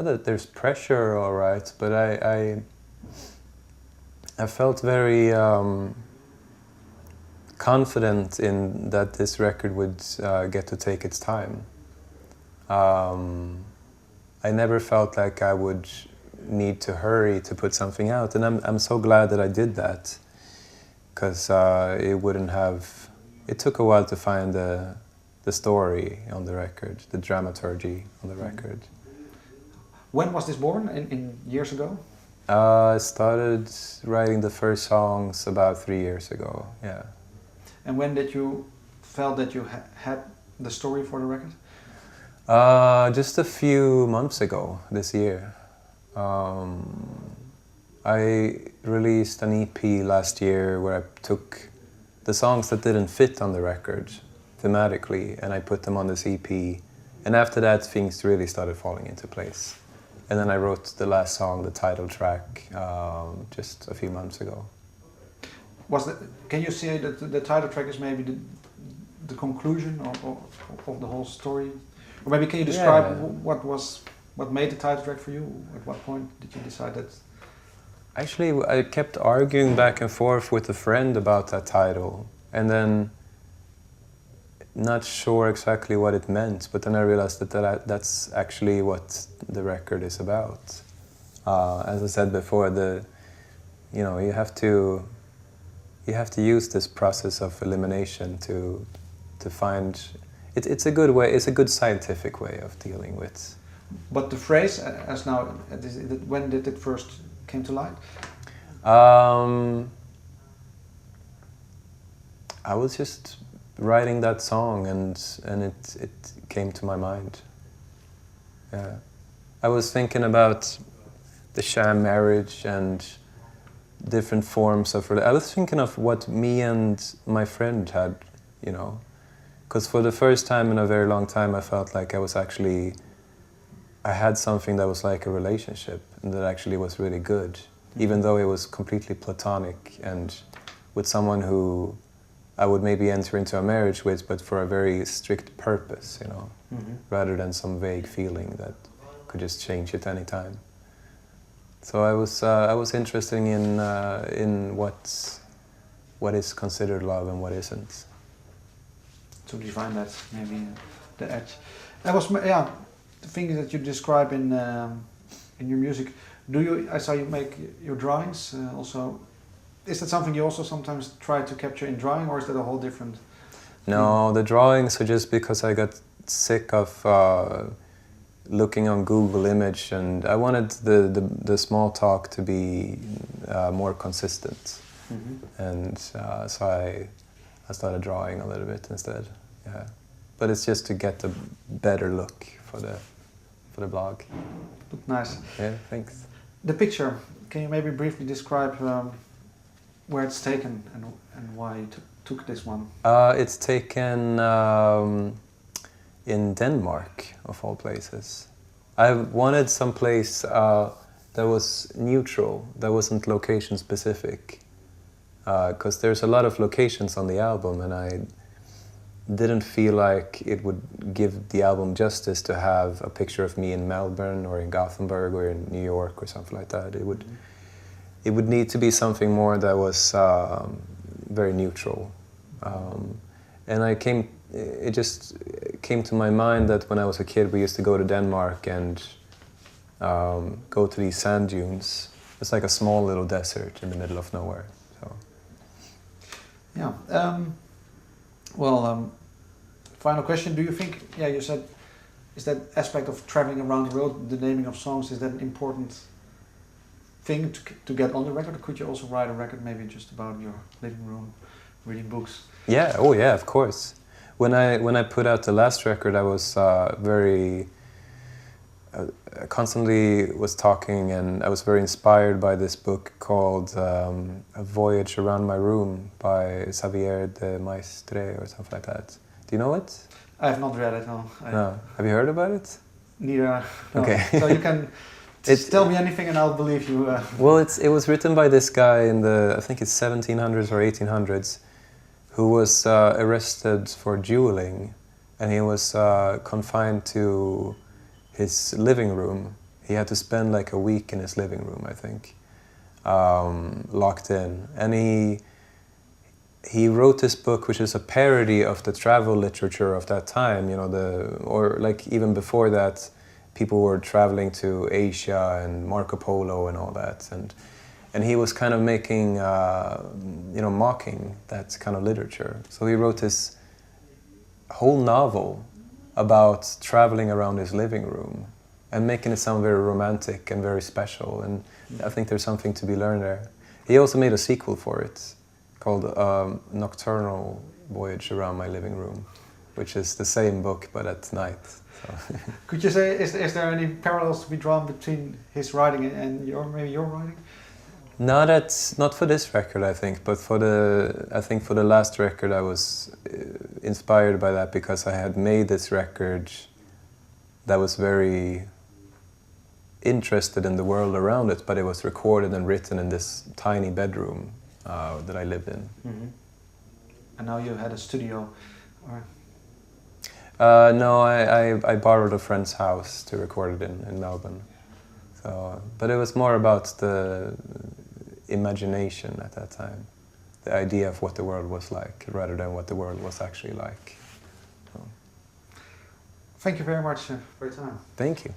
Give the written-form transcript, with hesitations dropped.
that there's pressure, all right, but I felt very confident in that this record would get to take its time. I never felt like I would need to hurry to put something out, and I'm so glad that I did that, because it wouldn't have. It took a while to find the story on the record, the dramaturgy on the record. When was this born? In years ago? I started writing the first songs about 3 years ago. Yeah. And when did you felt that you had the story for the record? Just a few months ago, this year. I released an EP last year where I took the songs that didn't fit on the record thematically, and I put them on this EP. And after that, things really started falling into place. And then I wrote the last song, the title track, just a few months ago. Can you say that the title track is maybe the conclusion of the whole story? Or maybe can you describe what made the title track for you? At what point did you decide that? Actually, I kept arguing back and forth with a friend about that title, and then not sure exactly what it meant, but then I realized that that's actually what the record is about. As I said before, you have to use this process of elimination to find. It's a good way. It's a good scientific way of dealing with. But the phrase, when did it first came to light? I was just writing that song, and it came to my mind. Yeah, I was thinking about the sham marriage and different forms of. I was thinking of what me and my friend had, because for the first time in a very long time, I felt like I had something that was like a relationship and that actually was really good, even though it was completely platonic and with someone who I would maybe enter into a marriage with, but for a very strict purpose, rather than some vague feeling that could just change at any time. So I was interested in what is considered love and what isn't. To define that, maybe the edge. That was the thing that you describe in your music. I saw you make your drawings also. Is that something you also sometimes try to capture in drawing, or is that a whole different thing? No, the drawings are just because I got sick of looking on Google Image, and I wanted the small talk to be more consistent. And so I started drawing a little bit instead. Yeah, but it's just to get a better look for the blog. Look nice. Yeah, thanks. The picture. Can you maybe briefly describe where it's taken and why you took this one? It's taken in Denmark, of all places. I wanted some place that was neutral, that wasn't location specific. Because there's a lot of locations on the album, and I didn't feel like it would give the album justice to have a picture of me in Melbourne or in Gothenburg or in New York or something like that. It would need to be something more that was very neutral. And it just came to my mind that when I was a kid, we used to go to Denmark and go to these sand dunes. It's like a small little desert in the middle of nowhere. Yeah. Final question. Do you think, you said, is that aspect of traveling around the world, the naming of songs, is that an important thing to get on the record? Or could you also write a record maybe just about your living room, reading books? Yeah, oh yeah, of course. When I put out the last record, I was I constantly was talking, and I was very inspired by this book called A Voyage Around My Room by Xavier de Maistre or something like that. Do you know it? I have not read it, no. No. Have you heard about it? Neither. No. Okay. So you can tell me anything and I'll believe you. Well, it was written by this guy in I think it's 1700s or 1800s, who was arrested for dueling, and he was confined to his living room. He had to spend like a week in his living room, I think, locked in. And he wrote this book, which is a parody of the travel literature of that time, you know, or like even before that, people were traveling to Asia and Marco Polo and all that. And he was kind of making, you know, mocking that kind of literature. So he wrote this whole novel about traveling around his living room and making it sound very romantic and very special. And I think there's something to be learned there. He also made a sequel for it called Nocturnal Voyage Around My Living Room, which is the same book but at night. So. Could you say, is there any parallels to be drawn between his writing and maybe your writing? Not for this record, I think, but for the last record I was inspired by that because I had made this record that was very interested in the world around it, but it was recorded and written in this tiny bedroom that I lived in. Mm-hmm. And now you had a studio, or? No, I borrowed a friend's house to record it in Melbourne. So, but it was more about the imagination at that time, the idea of what the world was like, rather than what the world was actually like. So. Thank you very much for your time. Thank you.